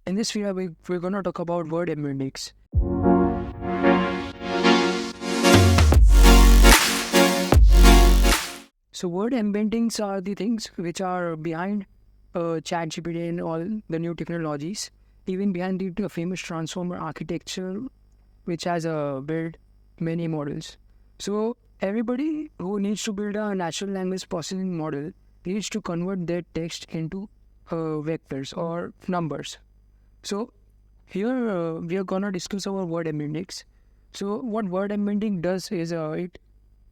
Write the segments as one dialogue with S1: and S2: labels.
S1: In this video, we're going to talk about word embeddings. So word embeddings are the things which are behind ChatGPT and all the new technologies, even behind the famous transformer architecture, which has built many models. So everybody who needs to build a natural language processing model needs to convert their text into vectors or numbers. So here we are gonna discuss our word embeddings. So what word embedding does is it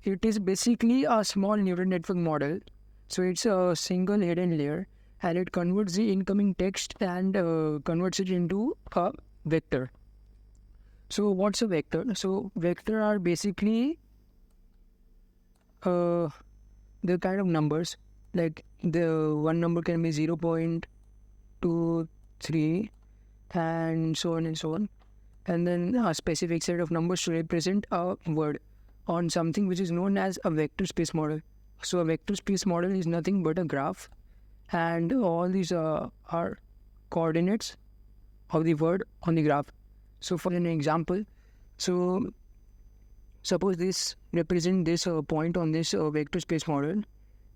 S1: is basically a small neural network model. So it's a single hidden layer, and it converts the incoming text and converts it into a vector. So what's a vector? So vector are basically the kind of numbers, like the one number can be 0.23 and so on and so on, and then a specific set of numbers to represent a word on something which is known as a vector space model. So a vector space model is nothing but a graph, and all these are coordinates of the word on the graph. So for an example, so suppose this represent this point on this vector space model,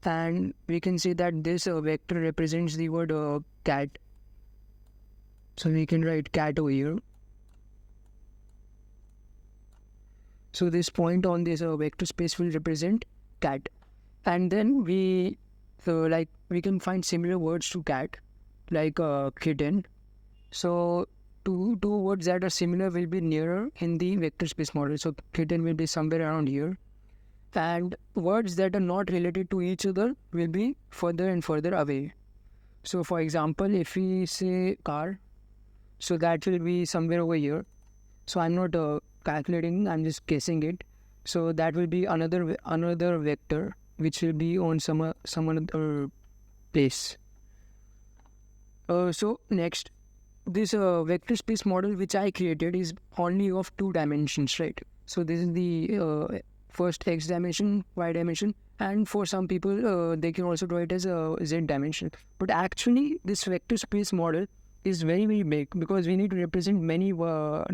S1: and we can say that this vector represents the word cat. So we can write cat over here. So this point on this vector space will represent cat, and then we can find similar words to cat, like kitten. So two words that are similar will be nearer in the vector space model. So kitten will be somewhere around here, and words that are not related to each other will be further and further away. So for example, if we say car, so that will be somewhere over here. So I'm not calculating, I'm just guessing it. So that will be another vector which will be on some other place. So next, this vector space model which I created is only of 2 dimensions, right? So this is the first x dimension, y dimension, and for some people they can also draw it as a z dimension. But actually this vector space model is very, very big, because we need to represent many words.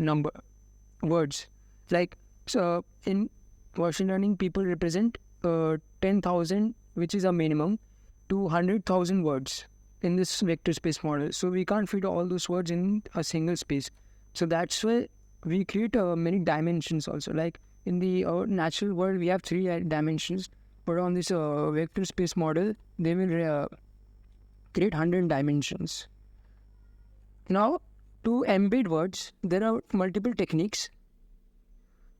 S1: Like, so in machine learning, people represent 10,000, which is a minimum, to 100,000 words in this vector space model. So we can't fit all those words in a single space. So that's why we create many dimensions also. Like in the natural world, we have 3 dimensions, but on this vector space model, they will create 100 dimensions. Now, to embed words, there are multiple techniques.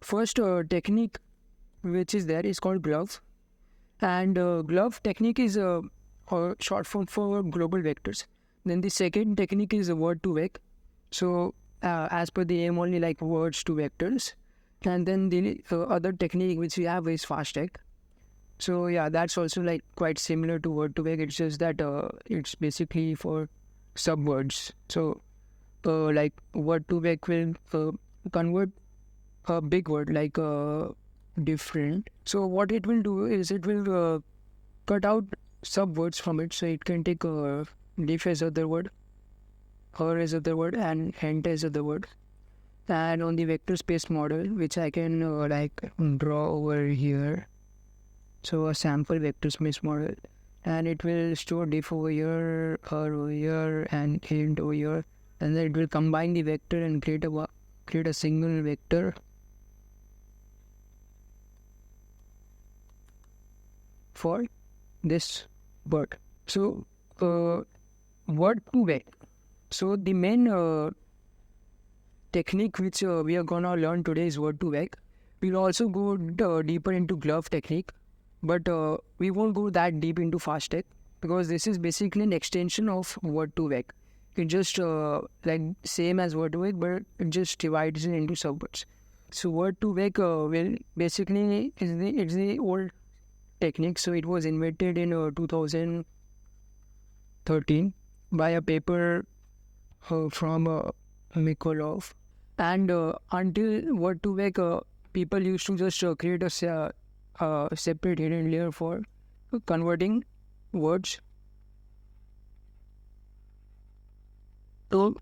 S1: First technique which is there is called glove, and glove technique is a short form for global vectors. Then the second technique is a word to vec. So as per the aim, only like words to vectors. And then the other technique which we have is FastText. So yeah, that's also like quite similar to word to vec. It's just that it's basically for subwords. So like word to vec will convert a big word like different. So what it will do is it will cut out subwords from it. So it can take diff as other word, her as other word, and hent as other word. And on the vector space model, which I can draw over here, so a sample vector space model, and it will store diff over here, her over here, and hint over here, and then it will combine the vector and create a single vector for this word. So word to vec. So the main technique which we are gonna learn today is word to vec. We'll also go deeper into glove technique, but we won't go that deep into FastText, because this is basically an extension of word to vec. It just like same as word to vec, but it just divides it into subwords. So word to vec will basically it's the old technique. So it was invented in 2013 by a paper from Mikolov, and until word to vec, people used to just create a separate hidden layer for converting words to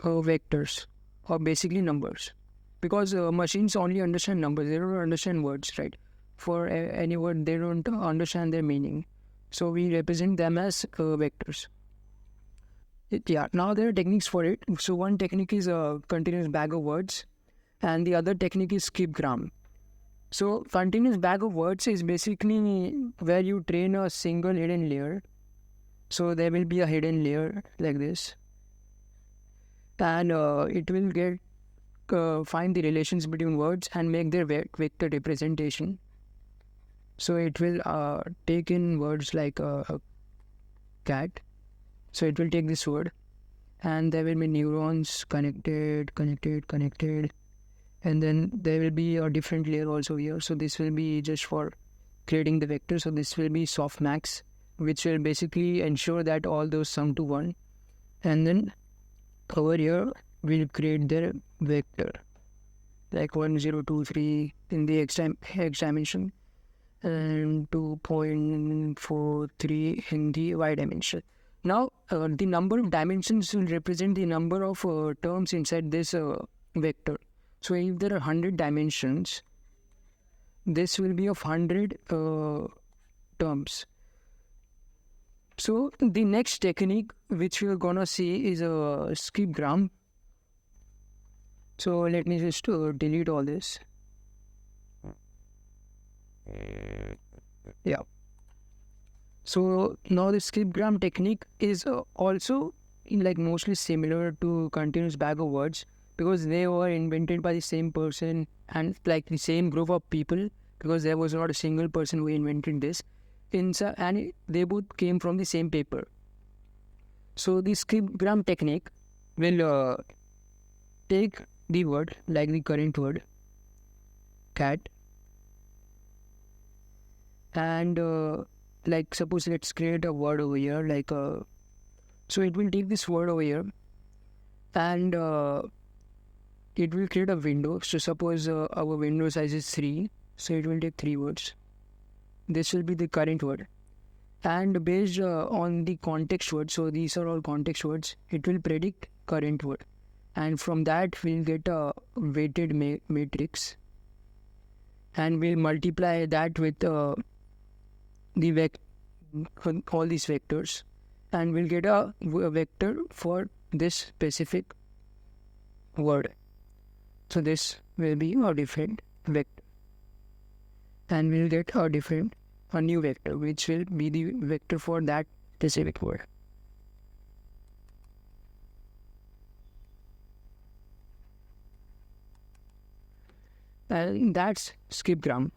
S1: vectors, or basically numbers, because machines only understand numbers, they don't understand words, right? For any word, they don't understand their meaning. So we represent them as vectors. Yeah, now there are techniques for it. So one technique is a continuous bag of words, and the other technique is skipgram. So continuous bag of words is basically where you train a single hidden layer. So there will be a hidden layer like this, and it will get find the relations between words and make their vector representation. So it will take in words like a cat. So it will take this word, and there will be neurons connected, and then there will be a different layer also here. So this will be just for creating the vector. So this will be softmax, which will basically ensure that all those sum to 1. And then over here, we'll create their vector, like 1, 0, 2, 3 in the x dimension, and 2.43 in the y dimension. Now, the number of dimensions will represent the number of terms inside this vector. So if there are 100 dimensions, this will be of 100 terms. So the next technique which we are gonna see is a skipgram. So let me just delete all this. Yeah. So now the skipgram technique is also mostly similar to continuous bag of words, because they were invented by the same person and like the same group of people, because there was not a single person who invented this. And they both came from the same paper. So the skipgram technique will take the word, like the current word, cat, and like suppose let's create a word over here, like so it will take this word over here, and it will create a window. So suppose our window size is 3, so it will take 3 words. This will be the current word, and based on the context word, so these are all context words, it will predict current word, and from that we'll get a weighted matrix, and we'll multiply that with all these vectors, and we'll get a vector for this specific word. So this will be a different vector, and we'll get a new vector which will be the vector for that specific word. And that's skipgram.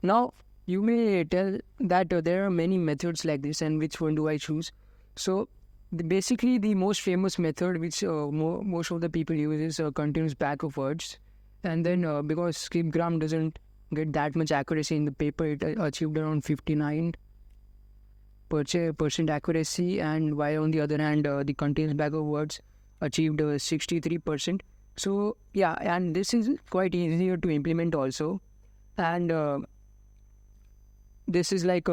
S1: Now you may tell that there are many methods like this, and which one do I choose? So basically the most famous method which most of the people use is continuous bag of words, and then because skipgram doesn't get that much accuracy in the paper, it achieved around 59% accuracy, and while on the other hand the continuous bag of words achieved 63%. So yeah, and this is quite easier to implement also, and this is like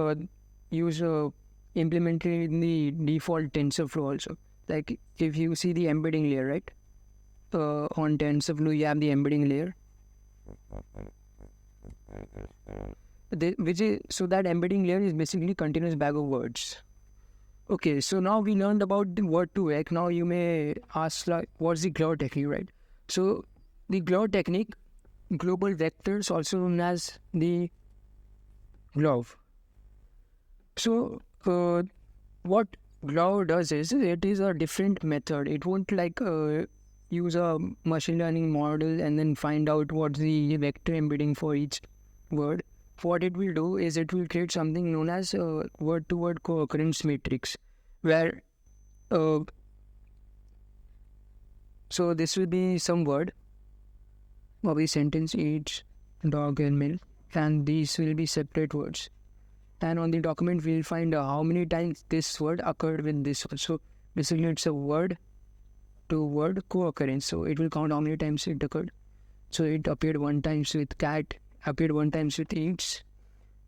S1: implemented in the default TensorFlow also. Like if you see the embedding layer, right, on TensorFlow you have the embedding layer, so that embedding layer is basically continuous bag of words. Okay, so now we learned about the word to vec. Now you may ask, like, what's the GLOW technique, right? So the GLOW technique, global vectors, also known as the GLOW. So what GLOW does is, it is a different method. It won't like use a machine learning model and then find out what's the vector embedding for each word. What it will do is it will create something known as word-to-word co-occurrence matrix, where so this will be some word, maybe sentence, eats, dog and milk, and these will be separate words. And on the document we'll find how many times this word occurred with this word. So basically it's a word-to-word co-occurrence. So it will count how many times it occurred. So it appeared 1 time with cat, appeared 1 time with eats,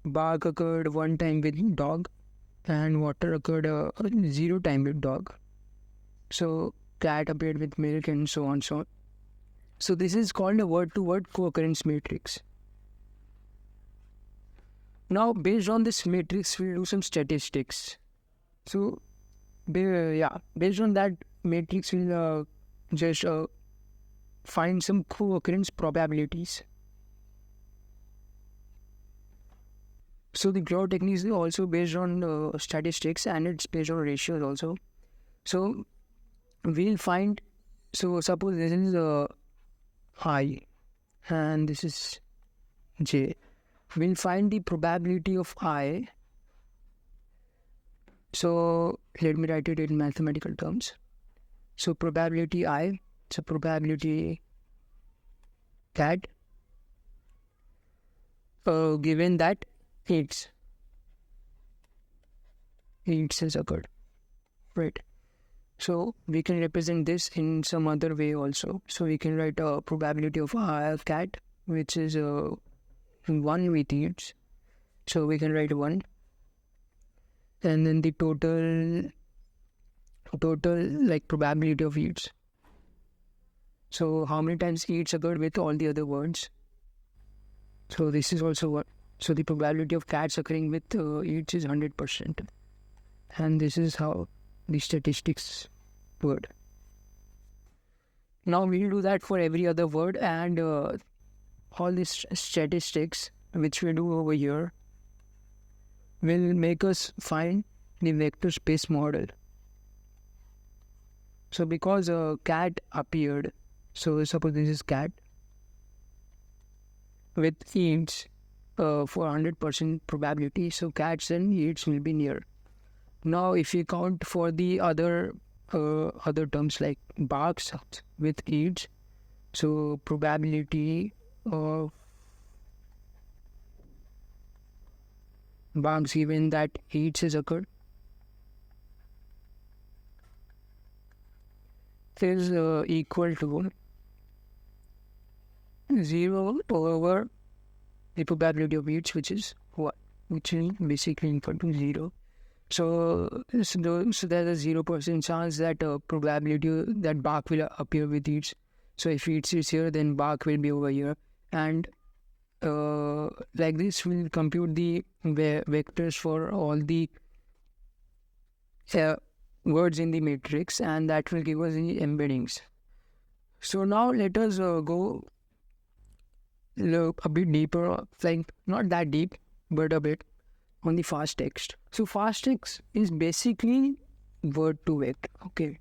S1: bark occurred 1 time with dog, and water occurred 0 time with dog. So cat appeared with milk and so on, so on. So this is called a word-to-word co-occurrence matrix. Now, based on this matrix, we'll do some statistics. So, based on that matrix, we'll just find some co-occurrence probabilities. So the Cloud technique is also based on statistics, and it's based on ratios also. So we'll find, so suppose this is I and this is J. We'll find the probability of I. So let me write it in mathematical terms. So probability I, so probability cat, given that eats has occurred, right? So we can represent this in some other way also. So we can write a probability of a cat, which is 1 with eats. So we can write 1, and then the total like probability of eats. So how many times eats occurred with all the other words. So this is also what. So the probability of cats occurring with eats is 100%. And this is how the statistics word. Now we'll do that for every other word, and all these statistics which we do over here will make us find the vector space model. So because a cat appeared, so suppose this is cat with eats for 100% probability, so cats and eats will be near. Now if you count for the other terms like barks with eats, so probability of barks given that eats has occurred is equal to 0 over the probability of eats, which is what, which is basically equal to 0. So there's a 0% chance that probability that bark will appear with eats. So if eats is here, then bark will be over here, and like this we'll compute the vectors for all the words in the matrix, and that will give us the embeddings. So now let us go a bit deeper, like not that deep, but a bit on the FastText. So FastText is basically word to vector. Okay,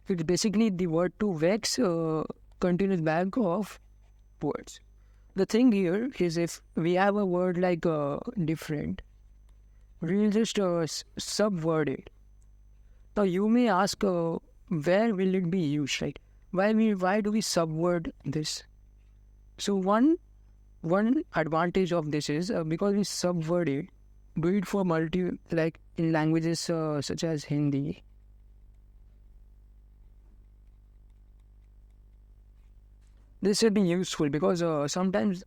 S1: it's basically the word to vex continuous bank of words. The thing here is, if we have a word like different, we'll just subword it. Now you may ask, where will it be used, right? Why do we subword this? So one advantage of this is because we subword it, do it for like in languages such as Hindi. This will be useful because sometimes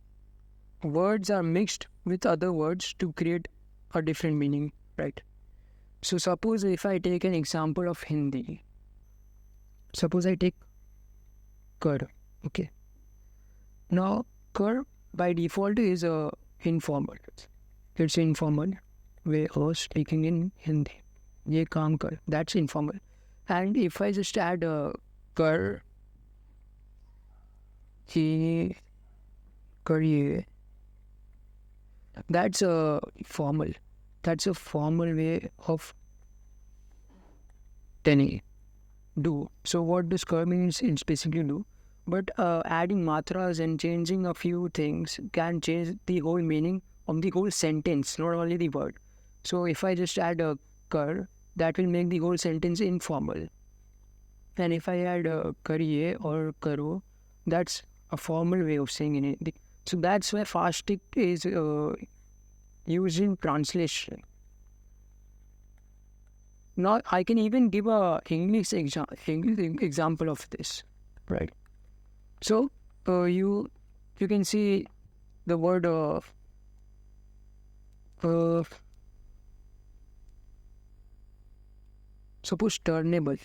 S1: words are mixed with other words to create a different meaning, right? So suppose if I take an example of Hindi, suppose I take kar, okay. Now kar by default is informal. It's informal way of speaking in Hindi. Ye kaam kar, that's informal. And if I just add kar, ye kariye, that's formal. That's a formal way of telling it. Do. So what does kar means? It's basically do. But adding matras and changing a few things can change the whole meaning of the whole sentence, not only the word. So if I just add a kar, that will make the whole sentence informal. And if I add kariye or karo, that's a formal way of saying it. So that's why FastText is used in translation. Now I can even give a English example of this, right? So you can see the word suppose turnable,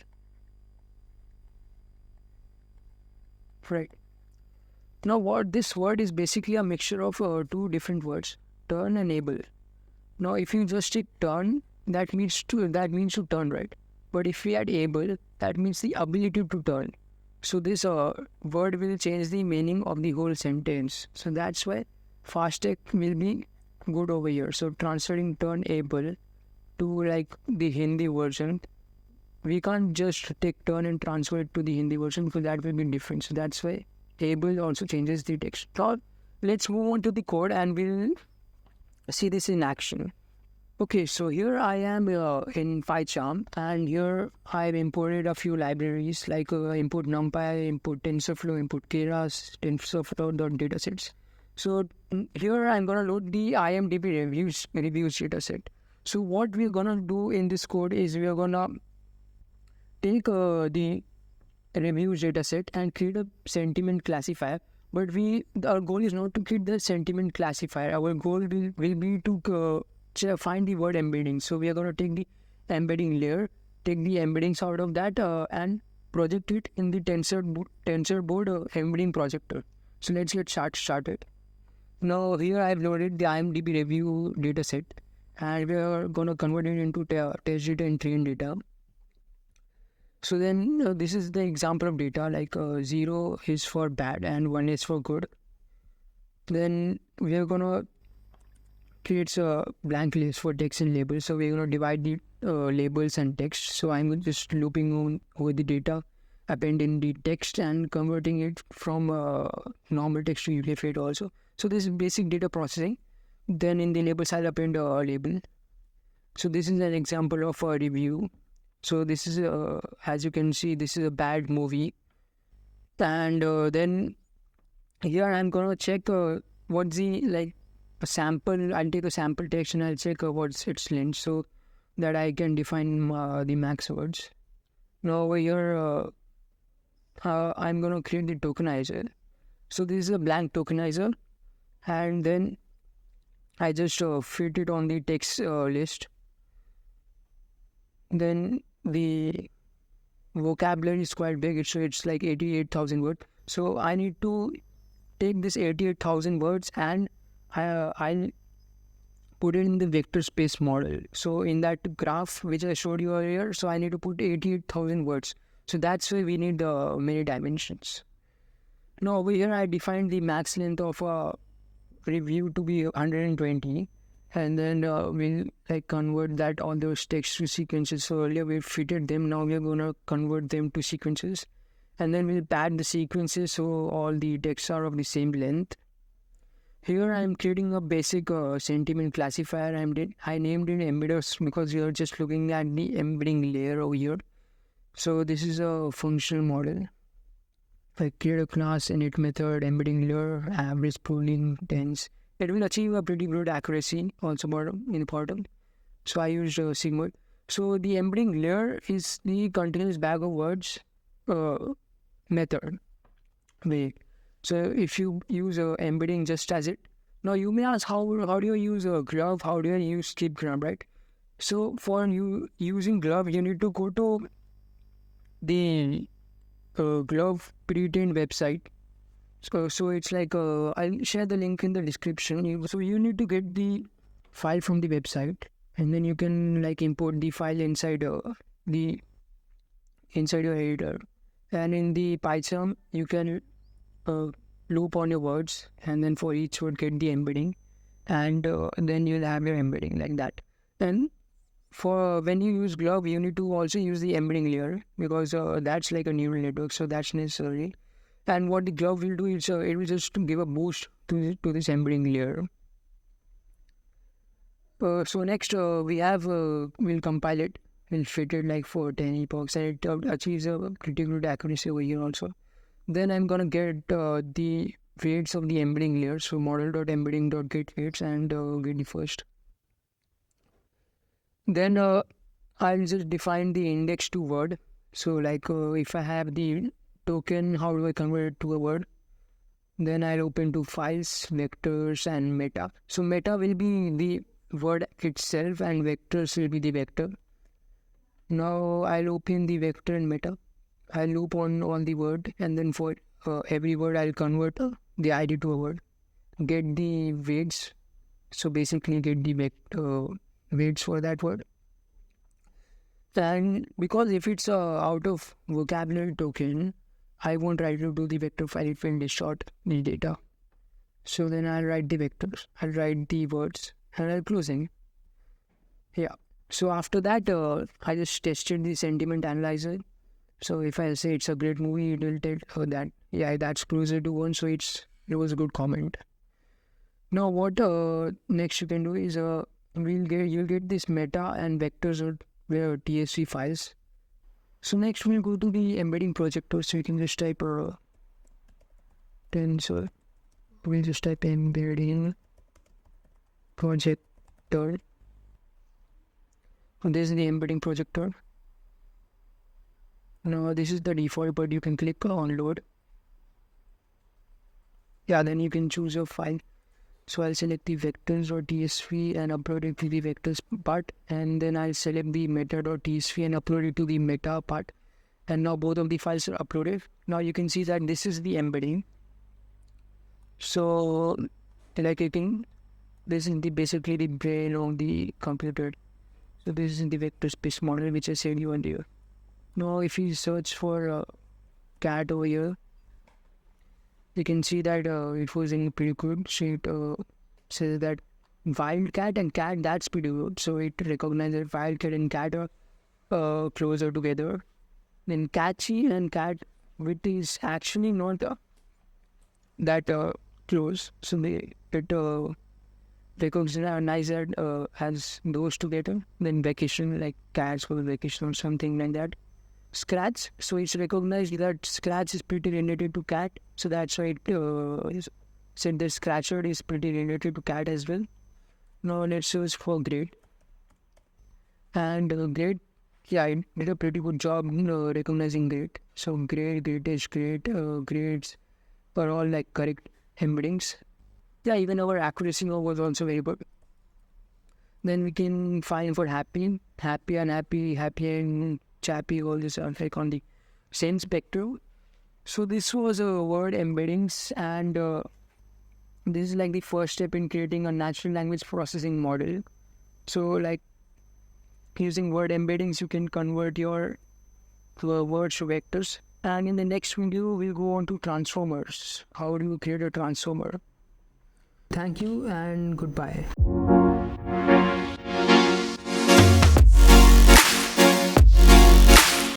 S1: right? Now what this word is basically a mixture of two different words, turn and able. Now if you just take turn, that means to turn, right? But if we add able, that means the ability to turn. So this word will change the meaning of the whole sentence. So that's why FastText will be good over here. So transferring turn able to like the Hindi version, we can't just take turn and transfer it to the Hindi version because that will be different. So that's why able also changes the text. Now let's move on to the code and we'll see this in action. Okay, so here I am in PyCharm, and here I've imported a few libraries like import NumPy, import TensorFlow, import Keras, TensorFlow.datasets. So here I'm gonna load the IMDb reviews dataset. So what we're gonna do in this code is we're gonna take the reviews dataset and create a sentiment classifier. But our goal is not to create the sentiment classifier. Our goal will be to find the word embedding. So we are going to take the embedding layer, take the embeddings out of that and project it in the TensorBoard embedding projector. So let's get started. Now here I've loaded the IMDb review dataset and we are going to convert it into test data and train data. So then this is the example of data, like 0 is for bad and 1 is for good. Then we are going to create a blank list for text and labels. So we're going to divide the labels and text. So I'm just looping on over the data, appending the text and converting it from normal text to UTF-8 also. So this is basic data processing. Then in the labels, I'll append a label. So this is an example of a review. So this is, as you can see, this is a bad movie. And then here I'm going to check what's the, like, a sample. I'll take a sample text and I'll check what's its length so that I can define the max words. Now over here, I'm going to create the tokenizer. So this is a blank tokenizer. And then I just fit it on the text list. Then the vocabulary is quite big, so it's like 88,000 words. So I need to take this 88,000 words and I'll put it in the vector space model. So in that graph which I showed you earlier, so I need to put 88,000 words. So that's why we need many dimensions. Now over here I defined the max length of a review to be 120. And then we'll like convert that all those text to sequences. So earlier we fitted them, now we're gonna convert them to sequences. And then we'll pad the sequences so all the texts are of the same length. Here I'm creating a basic sentiment classifier. I named it embedders because you're just looking at the embedding layer over here. So this is a functional model. I create a class, init method, embedding layer, average, pooling, dense. It will achieve a pretty good accuracy, also important. So I used Sigmoid. So the embedding layer is the continuous bag of words method. Wait. So if you use embedding just as it. Now you may ask how do you use a glove? How do you use skip graph, right? So for you using glove, you need to go to the glove pre-trained website. So it's like, I'll share the link in the description. So you need to get the file from the website and then you can like import the file inside your editor. And in the PyCharm, you can loop on your words and then for each word get the embedding and then you'll have your embedding like that. Then for when you use glove, you need to also use the embedding layer because that's like a neural network, so that's necessary. And what the glove will do is it will just give a boost to this embedding layer. So next we'll compile it, we'll fit it like for 10 epochs and it achieves a pretty good accuracy over here also. Then I'm gonna get the weights of the embedding layer. So model.embedding.get weights and get the first. Then I'll just define the index to word. So like if I have the token, how do I convert it to a word? Then I'll open to files, vectors and meta. So meta will be the word itself and vectors will be the vector. Now I'll open the vector in meta. I'll loop on all the word, and then for every word I'll convert the ID to a word. Get the weights. So basically get the vector weights for that word. And because if it's out of vocabulary token, I won't try to do the vector file, it will distort the data. So then I'll write the vectors, I'll write the words, and I'll closing. Yeah. So after that, I just tested the sentiment analyzer. So if I say it's a great movie, it will tell that, yeah, that's closer to 1, so it was a good comment. Now what next you can do is you'll get this meta and vectors or TSV files. So next we'll go to the embedding projector. So you can just type tensor. We'll just type embedding projector. So this is the embedding projector. Now this is the default, but you can click on load. Yeah, then you can choose your file. So I'll select the vectors.tsv and upload it to the vectors part, and then I'll select the meta.tsv and upload it to the meta part. And now both of the files are uploaded. Now you can see that this is the embedding. So like this is basically the brain of the computer. So this is the vector space model which I said you earlier. Now if you search for cat over here, you can see that it was in pretty good. So it says that wildcat and cat, that's pretty good. So it recognizes wildcat and cat are closer together. Then catchy and cat, which is actually not that close. So it recognizes that as those together. Then vacation, like cats for vacation or something like that. Scratch, so it's recognized that scratch is pretty related to cat, so that's why it said the scratcher is pretty related to cat as well. Now let's search for grade, and grade, yeah, it did a pretty good job recognizing grade. So grade is great, grades are all like correct embeddings. Yeah, even our accuracy was also very good. Then we can find for happy and chappy, all this are like on the same spectrum. So this was a word embeddings, and this is like the first step in creating a natural language processing model. So like using word embeddings, you can convert your words to vectors. And in the next video, we'll go on to transformers. How do you create a transformer? Thank you and goodbye.